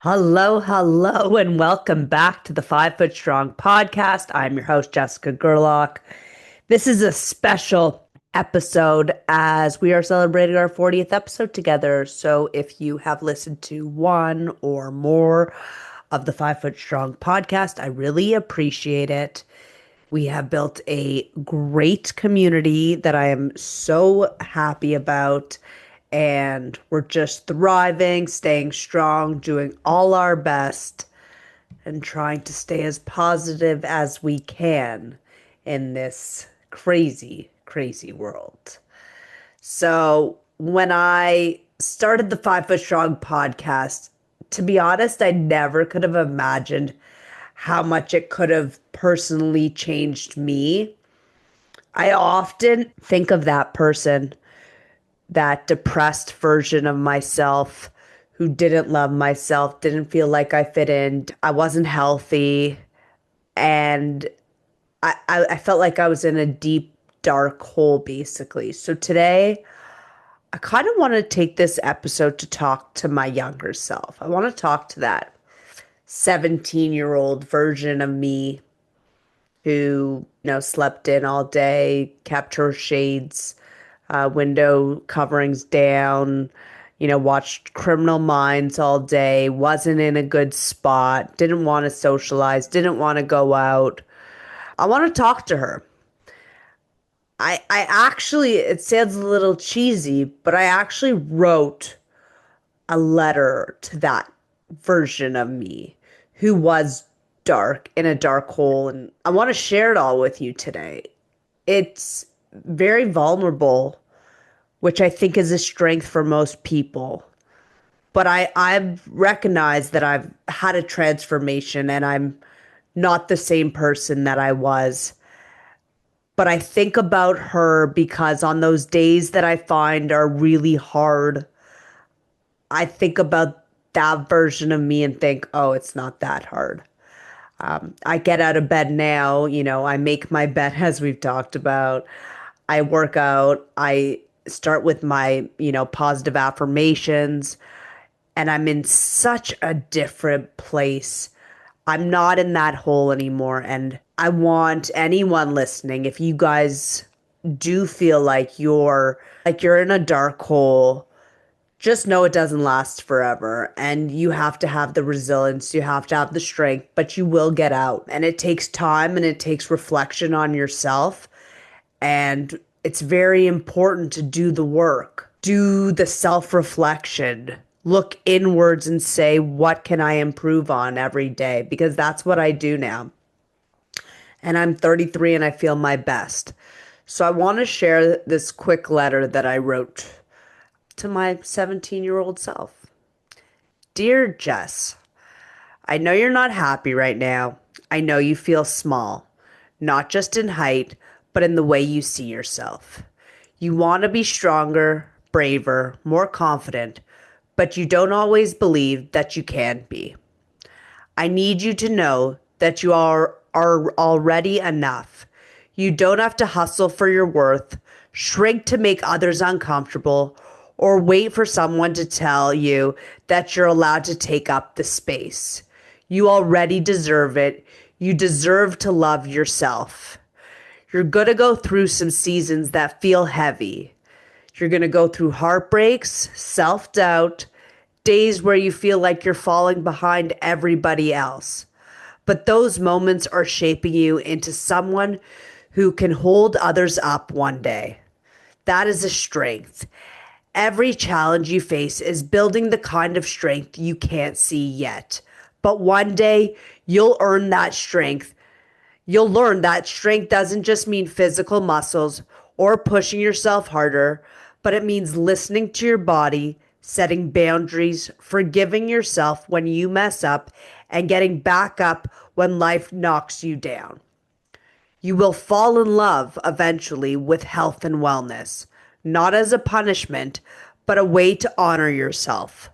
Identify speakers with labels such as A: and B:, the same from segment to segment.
A: Hello, hello, and welcome back to the 5 Foot Strong podcast. I'm your host, Jessica Gerlock. This is a special episode as we are celebrating our 40th episode together. So if you have listened to one or more of the 5 Foot Strong podcast, I really appreciate it. We have built a great community that I am so happy about. And we're just thriving, staying strong, doing all our best, and trying to stay as positive as we can in this crazy, crazy world. So, when I started the 5 Foot Strong podcast, to be honest, I never could have imagined how much it could have personally changed me. I often think of that person, that depressed version of myself who didn't love myself, didn't feel like I fit in, I wasn't healthy, and I felt like I was in a deep, dark hole, basically. So today, I kind of want to take this episode to talk to my younger self. I want to talk to that 17-year-old version of me who, slept in all day, kept her shades, window coverings down, watched Criminal Minds all day, wasn't in a good spot, didn't want to socialize, didn't want to go out. I want to talk to her. I actually, it sounds a little cheesy, but I actually wrote a letter to that version of me who was dark in a dark hole. And I want to share it all with you today. It's very vulnerable, which I think is a strength for most people. But I've recognized that I've had a transformation and I'm not the same person that I was. But I think about her because on those days that I find are really hard, I think about that version of me and think, oh, it's not that hard. I get out of bed now, I make my bed as we've talked about. I work out. I start with my, positive affirmations, and I'm in such a different place. I'm not in that hole anymore. And I want anyone listening, if you guys do feel like you're in a dark hole, just know it doesn't last forever, and you have to have the resilience, you have to have the strength, but you will get out. And it takes time and it takes reflection on yourself. And it's very important to do the work, do the self reflection, look inwards and say, what can I improve on every day? Because that's what I do now. And I'm 33 and I feel my best. So I want to share this quick letter that I wrote to my 17-year-old self. Dear Jess, I know you're not happy right now. I know you feel small, not just in height, but in the way you see yourself. You want to be stronger, braver, more confident, but you don't always believe that you can be. I need you to know that you are already enough. You don't have to hustle for your worth, shrink to make others uncomfortable, or wait for someone to tell you that you're allowed to take up the space. You already deserve it. You deserve to love yourself. You're going to go through some seasons that feel heavy. You're going to go through heartbreaks, self-doubt, days where you feel like you're falling behind everybody else. But those moments are shaping you into someone who can hold others up one day. That is a strength. Every challenge you face is building the kind of strength you can't see yet. But one day, you'll earn that strength. You'll learn that strength doesn't just mean physical muscles or pushing yourself harder, but it means listening to your body, setting boundaries, forgiving yourself when you mess up, and getting back up when life knocks you down. You will fall in love eventually with health and wellness, not as a punishment, but a way to honor yourself.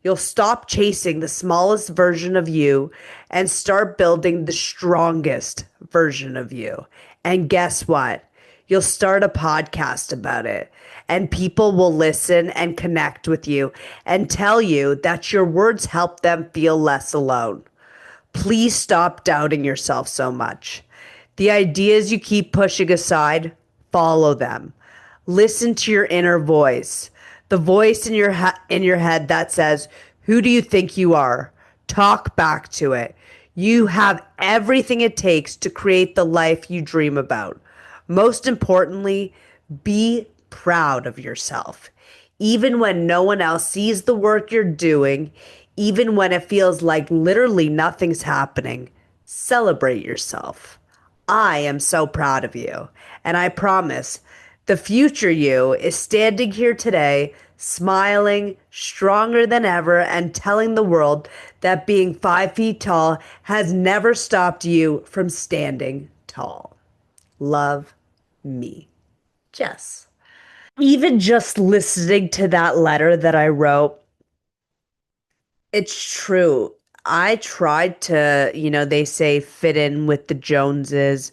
A: You'll stop chasing the smallest version of you and start building the strongest version of you. And guess what? You'll start a podcast about it. and people will listen and connect with you and tell you that your words help them feel less alone. Please stop doubting yourself so much. The ideas you keep pushing aside, follow them. Listen to your inner voice, the voice in in your head that says, "Who do you think you are?" Talk back to it. You have everything it takes to create the life you dream about. Most importantly, be proud of yourself. Even when no one else sees the work you're doing, even when it feels like literally nothing's happening, celebrate yourself. I am so proud of you. And I promise the future you is standing here today, smiling, stronger than ever, and telling the world that being 5 feet tall has never stopped you from standing tall. Love me. Jess. Even just listening to that letter that I wrote, it's true. I tried to, they say fit in with the Joneses,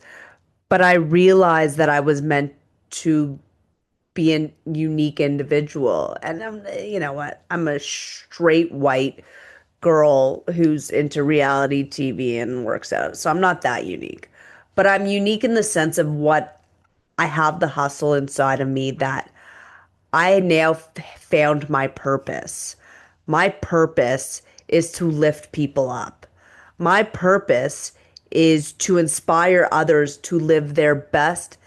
A: but I realized that I was meant to be a unique individual. And you know what? I'm a straight white girl who's into reality TV and works out. So I'm not that unique. But I'm unique in the sense of what I have the hustle inside of me that I now found my purpose. My purpose is to lift people up. My purpose is to inspire others to live their best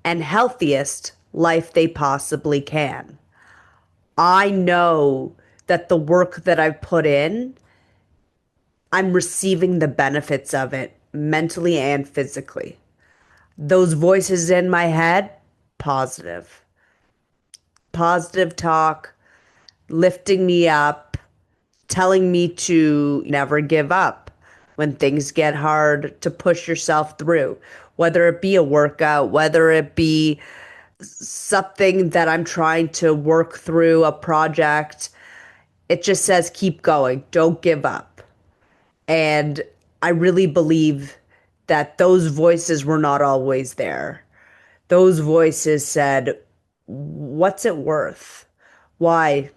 A: and healthiest life they possibly can. I know that the work that I've put in, I'm receiving the benefits of it mentally and physically. Those voices in my head, positive. Positive talk, lifting me up, telling me to never give up when things get hard, to push yourself through, whether it be a workout, whether it be something that I'm trying to work through, a project. It just says keep going, don't give up. And I really believe that those voices were not always there. Those voices said, what's it worth? Why?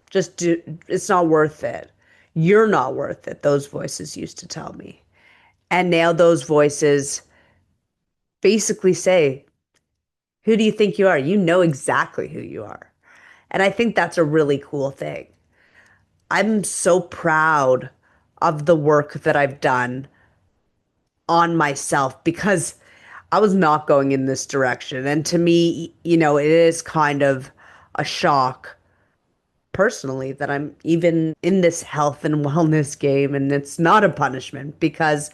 A: Just do, it's not worth it. You're not worth it, those voices used to tell me. And now those voices basically say, who do you think you are? You know exactly who you are. And I think that's a really cool thing. I'm so proud of the work that I've done on myself because I was not going in this direction. And to me, it is kind of a shock personally that I'm even in this health and wellness game, and it's not a punishment because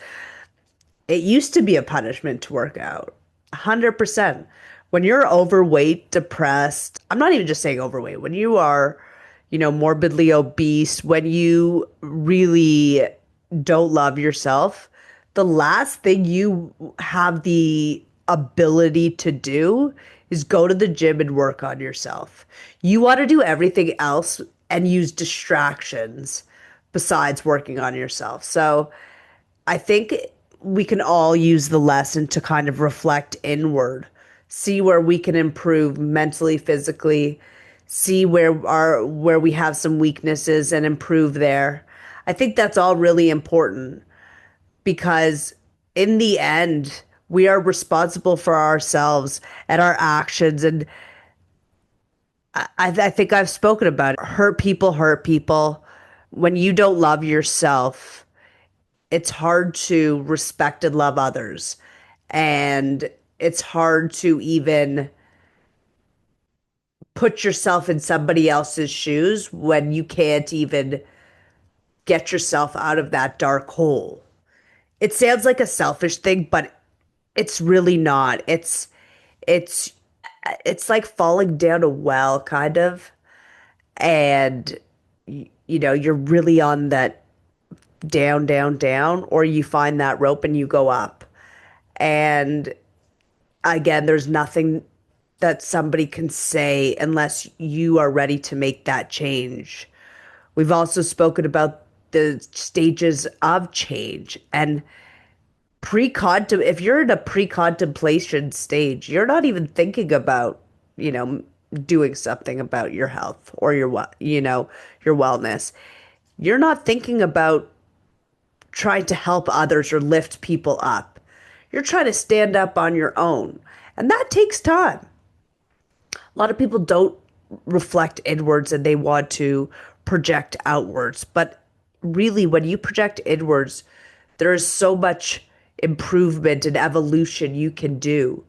A: it used to be a punishment to work out. 100%. When you're overweight, depressed, I'm not even just saying overweight, when you are, morbidly obese, when you really don't love yourself, the last thing you have the ability to do is go to the gym and work on yourself. You want to do everything else and use distractions besides working on yourself. So I think we can all use the lesson to kind of reflect inward, see where we can improve mentally, physically, see where we have some weaknesses and improve there. I think that's all really important because in the end, we are responsible for ourselves and our actions. And I think I've spoken about it. Hurt people hurt people. When you don't love yourself, it's hard to respect and love others. And it's hard to even put yourself in somebody else's shoes when you can't even get yourself out of that dark hole. It sounds like a selfish thing, but it's really not. It's it's like falling down a well kind of, and you're really on that down, down, down, or you find that rope and you go up. And again, there's nothing that somebody can say unless you are ready to make that change. We've also spoken about the stages of change and if you're in a pre-contemplation stage, you're not even thinking about, doing something about your health or your wellness. You're not thinking about trying to help others or lift people up. You're trying to stand up on your own. And that takes time. A lot of people don't reflect inwards and they want to project outwards. But really, when you project inwards, there is so much improvement and evolution you can do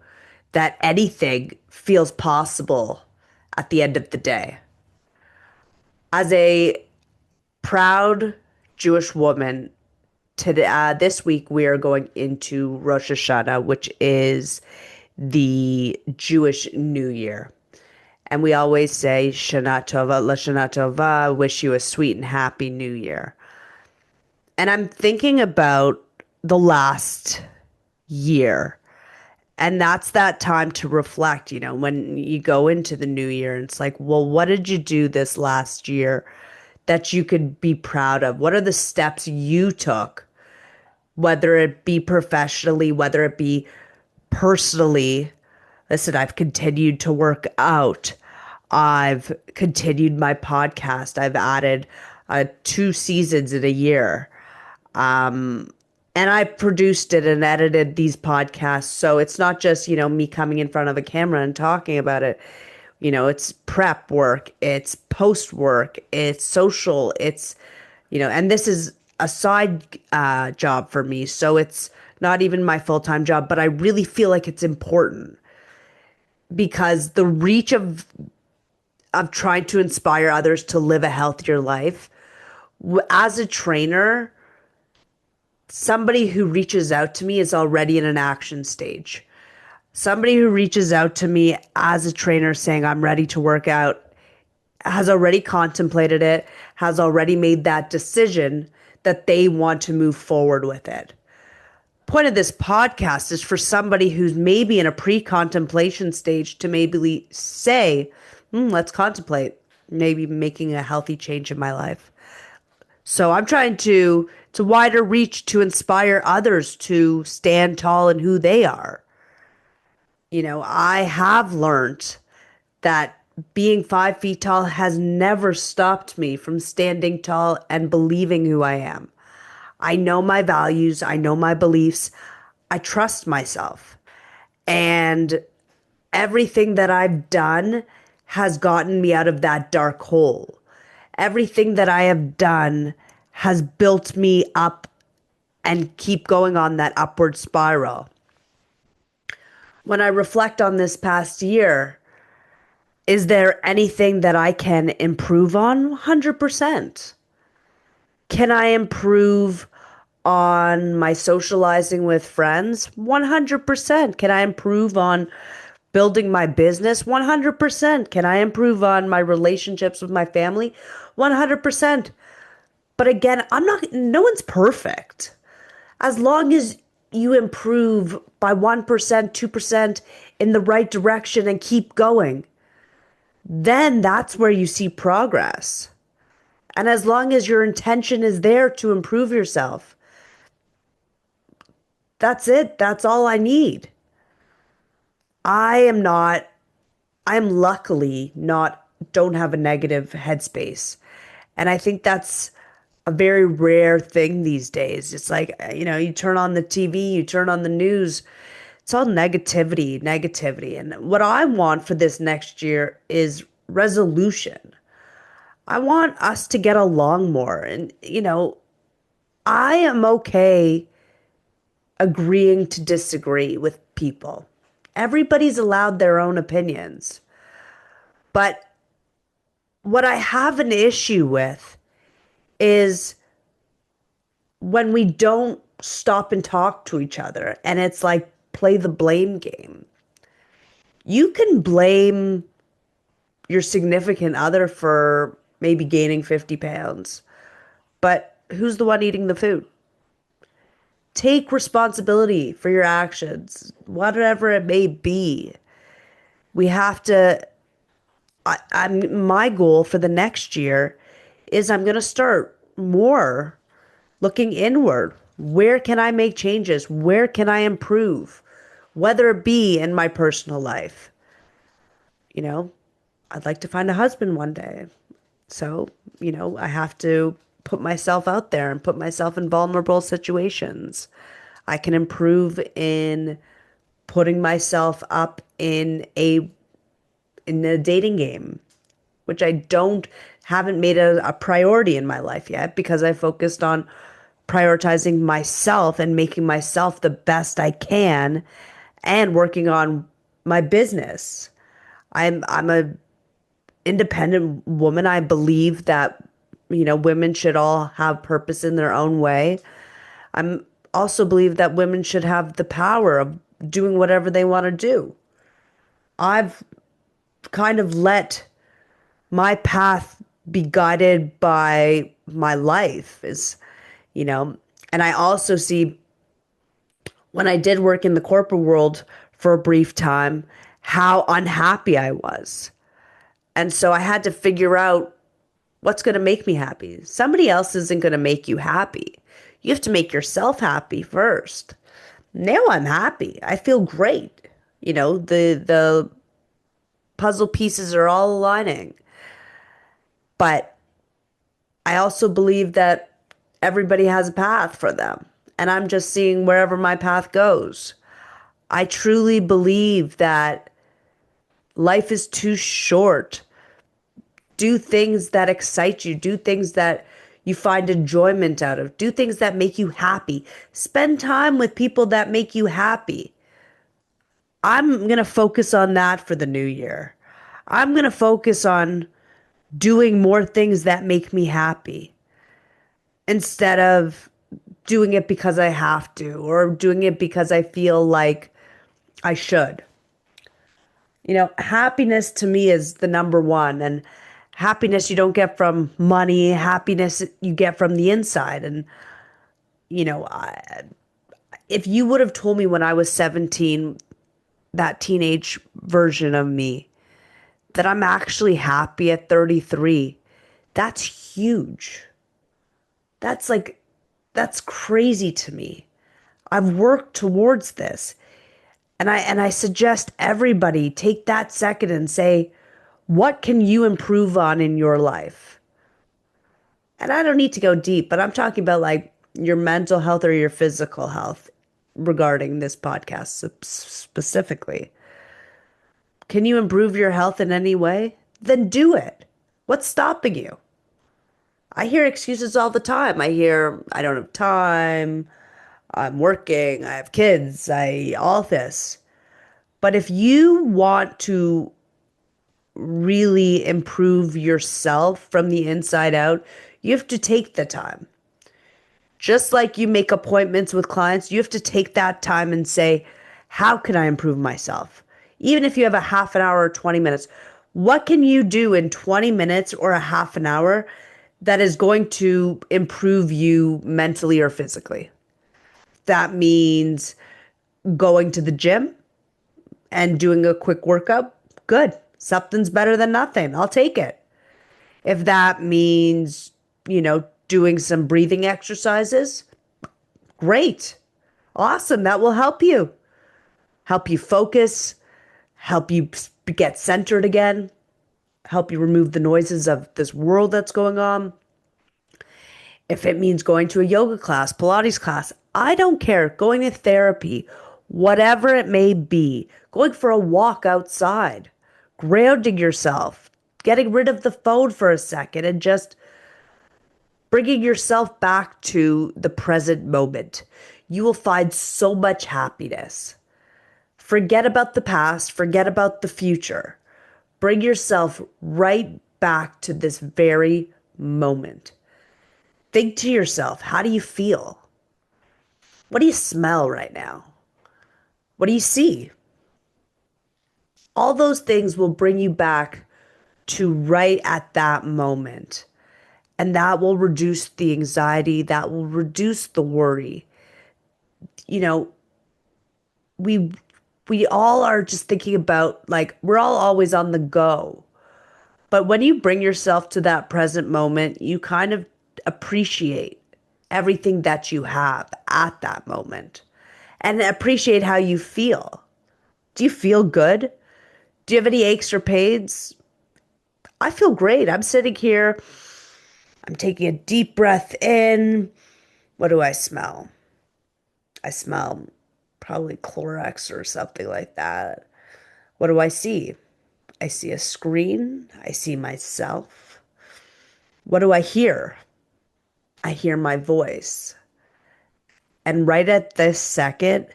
A: that anything feels possible at the end of the day. As a proud Jewish woman, today, this week we are going into Rosh Hashanah, which is the Jewish New Year. And we always say, Shana Tova, Lashana Tova, wish you a sweet and happy New Year. And I'm thinking about the last year. And that's that time to reflect, when you go into the new year and it's like, well, what did you do this last year that you could be proud of? What are the steps you took, whether it be professionally, whether it be personally? Listen, I've continued to work out. I've continued my podcast. I've added 2 seasons in a year. And I produced it and edited these podcasts. So it's not just, me coming in front of a camera and talking about it. It's prep work, it's post work, it's social, and this is a side job for me. So it's not even my full-time job, but I really feel like it's important because the reach of trying to inspire others to live a healthier life. As a trainer, somebody who reaches out to me is already in an action stage. Somebody who reaches out to me as a trainer saying, I'm ready to work out, has already contemplated it, has already made that decision that they want to move forward with it. Point of this podcast is for somebody who's maybe in a pre-contemplation stage to maybe say, let's contemplate maybe making a healthy change in my life. So I'm trying to, it's a wider reach to inspire others to stand tall in who they are. I have learned that being 5 feet tall has never stopped me from standing tall and believing who I am. I know my values. I know my beliefs. I trust myself. And everything that I've done has gotten me out of that dark hole. Everything that I have done has built me up and keep going on that upward spiral. When I reflect on this past year, is there anything that I can improve on? 100%. Can I improve on my socializing with friends? 100%. Can I improve on building my business? 100%. Can I improve on my relationships with my family? 100%. But again, no one's perfect. As long as you improve by 1%, 2% in the right direction and keep going, then that's where you see progress. And as long as your intention is there to improve yourself, that's it. That's all I need. I am not, I'm luckily not, don't have a negative headspace. And I think that's a very rare thing these days. It's like, you turn on the TV, you turn on the news, it's all negativity, negativity. And what I want for this next year is resolution. I want us to get along more. And, I am okay agreeing to disagree with people. Everybody's allowed their own opinions. But what I have an issue with is when we don't stop and talk to each other and it's like play the blame game. You can blame your significant other for maybe gaining 50 pounds, but who's the one eating the food? Take responsibility for your actions, whatever it may be. We have to, my goal for the next year is I'm going to start more looking inward. Where can I make changes? Where can I improve? Whether it be in my personal life, you know, I'd like to find a husband one day. So, I have to put myself out there and put myself in vulnerable situations. I can improve in putting myself up in a dating game, which I don't haven't made a priority in my life yet because I focused on prioritizing myself and making myself the best I can and working on my business. I'm a independent woman. I believe that, women should all have purpose in their own way. I'm also believe that women should have the power of doing whatever they want to do. I've kind of let my path be guided by my life is, you know, and I also see when I did work in the corporate world for a brief time, how unhappy I was. And so I had to figure out what's going to make me happy. Somebody else isn't going to make you happy. You have to make yourself happy first. Now I'm happy. I feel great. The puzzle pieces are all aligning. But I also believe that everybody has a path for them. And I'm just seeing wherever my path goes. I truly believe that life is too short. Do things that excite you. Do things that you find enjoyment out of. Do things that make you happy. Spend time with people that make you happy. I'm going to focus on that for the new year. I'm going to focus on doing more things that make me happy instead of doing it because I have to or doing it because I feel like I should. Happiness to me is the number one. And happiness you don't get from money, happiness you get from the inside. And, you know, I, if you would have told me when I was 17, that teenage version of me, that I'm actually happy at 33, that's huge. That's like, that's crazy to me. I've worked towards this. And I suggest everybody take that second and say, what can you improve on in your life? And I don't need to go deep, but I'm talking about like your mental health or your physical health regarding this podcast specifically. Can you improve your health in any way? Then do it. What's stopping you? I hear excuses all the time. I hear, I don't have time. I'm working. I have kids. All this. But if you want to really improve yourself from the inside out, you have to take the time. Just like you make appointments with clients, you have to take that time and say, how can I improve myself? Even if you have a half an hour or 20 minutes, what can you do in 20 minutes or a half an hour that is going to improve you mentally or physically? That means going to the gym and doing a quick workout. Good. Something's better than nothing. I'll take it. If that means, doing some breathing exercises, great. Awesome. That will help you focus, help you get centered again, help you remove the noises of this world that's going on. If it means going to a yoga class, Pilates class, I don't care. Going to therapy, whatever it may be, going for a walk outside, grounding yourself, getting rid of the phone for a second and just bringing yourself back to the present moment. You will find so much happiness. Forget about the past, forget about the future. Bring yourself right back to this very moment. Think to yourself, how do you feel? What do you smell right now? What do you see? All those things will bring you back to right at that moment. And that will reduce the anxiety, that will reduce the worry. You know, we we all are just thinking about like we're all always on the go. But when you bring yourself to that present moment, you kind of appreciate everything that you have at that moment and appreciate how you feel. Do you feel good? Do you have any aches or pains? I feel great. I'm sitting here, I'm taking a deep breath in. What do I smell? I smell probably Clorox or something like that. What do I see? I see a screen. I see myself. What do I hear? I hear my voice. And right at this second,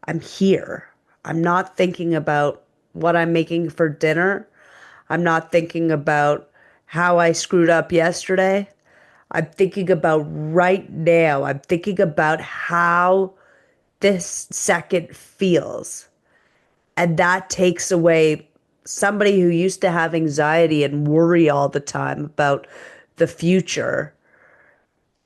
A: I'm here. I'm not thinking about what I'm making for dinner. I'm not thinking about how I screwed up yesterday. I'm thinking about right now. I'm thinking about how this second feels. And that takes away somebody who used to have anxiety and worry all the time about the future.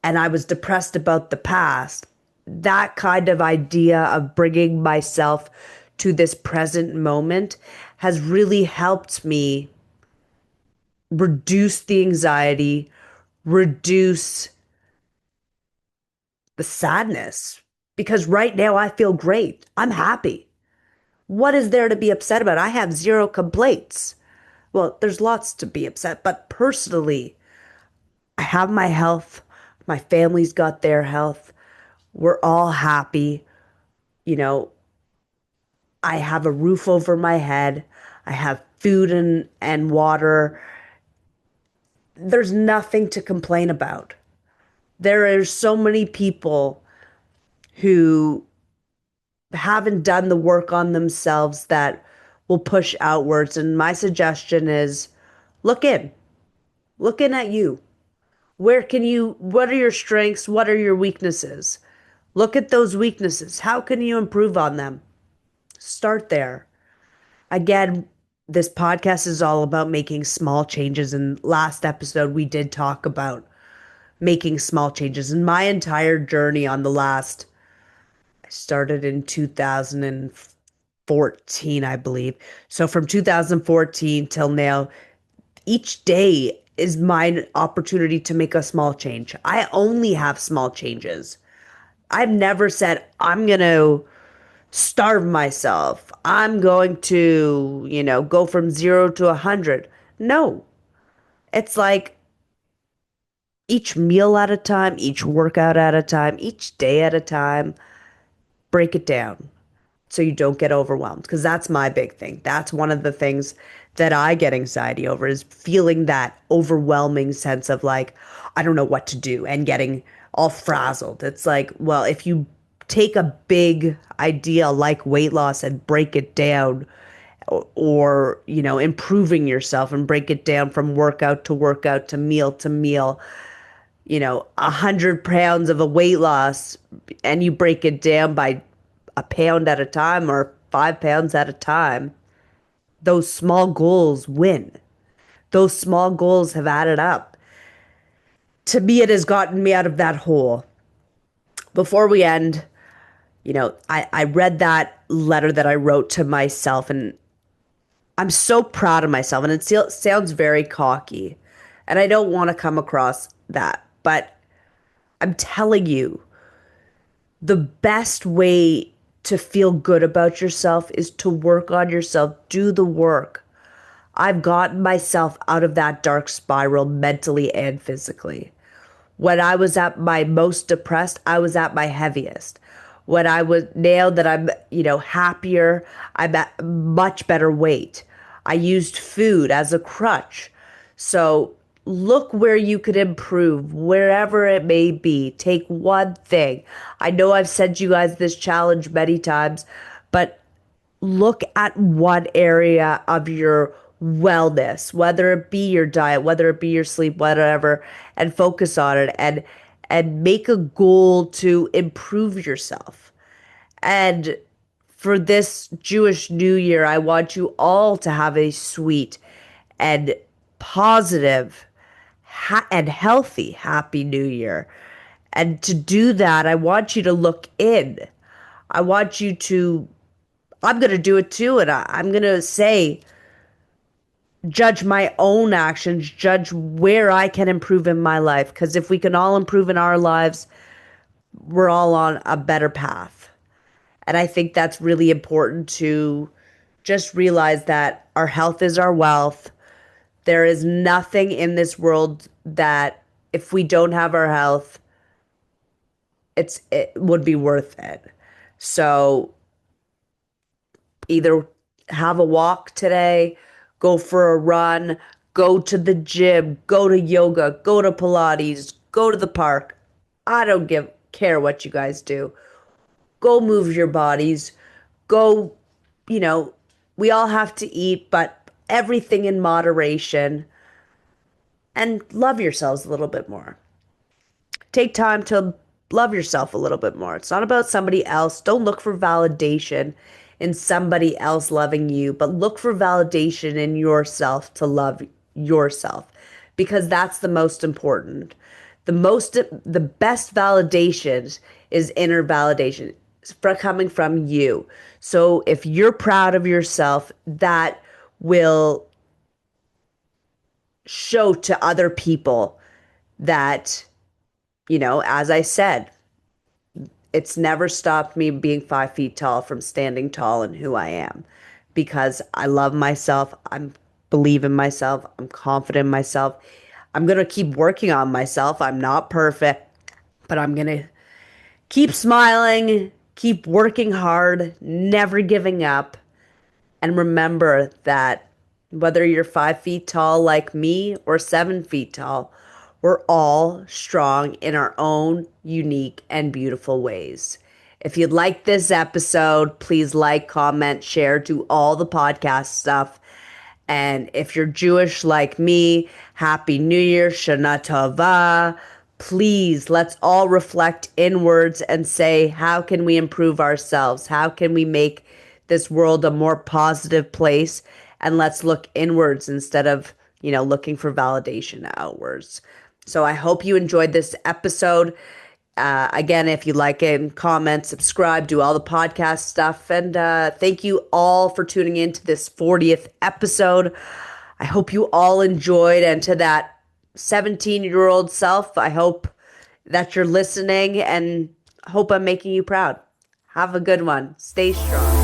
A: And I was depressed about the past. That kind of idea of bringing myself to this present moment has really helped me reduce the anxiety, reduce the sadness. Because right now I feel great. I'm happy. What is there to be upset about? I have zero complaints. Well, there's lots to be upset, but personally, I have my health. My family's got their health. We're all happy. You know, I have a roof over my head. I have food and water. There's nothing to complain about. There are so many people who haven't done the work on themselves that will push outwards. And my suggestion is look in, look in at you. What are your strengths? What are your weaknesses? Look at those weaknesses. How can you improve on them? Start there. Again, this podcast is all about making small changes. And last episode, we did talk about making small changes. And my entire journey on the last, I started in 2014, I believe. So from 2014 till now, each day is my opportunity to make a small change. I only have small changes. I've never said, I'm going to starve myself. I'm going to, go from 0 to 100. No, it's like each meal at a time, each workout at a time, each day at a time, break it down so you don't get overwhelmed. Because that's my big thing. That's one of the things that I get anxiety over is feeling that overwhelming sense of like, I don't know what to do and getting all frazzled. It's like, well, if you take a big idea like weight loss and break it down or, improving yourself and break it down from workout to meal, 100 pounds of a weight loss and you break it down by a pound at a time or 5 pounds at a time, those small goals win. Those small goals have added up. To me, it has gotten me out of that hole. Before we end, I read that letter that I wrote to myself, and I'm so proud of myself. And it sounds very cocky, and I don't want to come across that, but I'm telling you, the best way to feel good about yourself is to work on yourself, do the work. I've gotten myself out of that dark spiral mentally and physically. When I was at my most depressed, I was at my heaviest. When I was now that I'm, happier, I'm at much better weight. I used food as a crutch. So look where you could improve, wherever it may be. Take one thing. I know I've sent you guys this challenge many times, but look at one area of your wellness, whether it be your diet, whether it be your sleep, whatever, and focus on it and make a goal to improve yourself. And for this Jewish New Year, I want you all to have a sweet and positive and healthy Happy New Year. And to do that, I want you to look in. I want you to I'm going to do it too. And I'm going to say, judge my own actions, judge where I can improve in my life. Because if we can all improve in our lives, we're all on a better path. And I think that's really important to just realize that our health is our wealth, There is nothing in this world that if we don't have our health, it would be worth it. So either have a walk today, go for a run, go to the gym, go to yoga, go to Pilates, go to the park. I don't give care what you guys do. Go move your bodies. Go, you know, we all have to eat, but everything in moderation, and love yourselves a little bit more. Take time to love yourself a little bit more. It's not about somebody else. Don't look for validation in somebody else loving you, but look for validation in yourself to love yourself because that's the most important. The best validation is inner validation coming from you. So if you're proud of yourself, that will show to other people that, as I said, it's never stopped me being 5 feet tall from standing tall in who I am because I love myself. I believe in myself. I'm confident in myself. I'm going to keep working on myself. I'm not perfect, but I'm going to keep smiling, keep working hard, never giving up. And remember that whether you're 5 feet tall like me or 7 feet tall, we're all strong in our own unique and beautiful ways. If you'd like this episode, please like, comment, share, do all the podcast stuff. And if you're Jewish like me, Happy New Year, Shana Tova. Please, let's all reflect inwards and say, how can we improve ourselves? How can we make this world a more positive place? And let's look inwards instead of, looking for validation outwards. So I hope you enjoyed this episode. Again, if you like it, comment, subscribe, do all the podcast stuff. And thank you all for tuning in to this 40th episode. I hope you all enjoyed. And to that 17-year-old self, I hope that you're listening and hope I'm making you proud. Have a good one. Stay strong.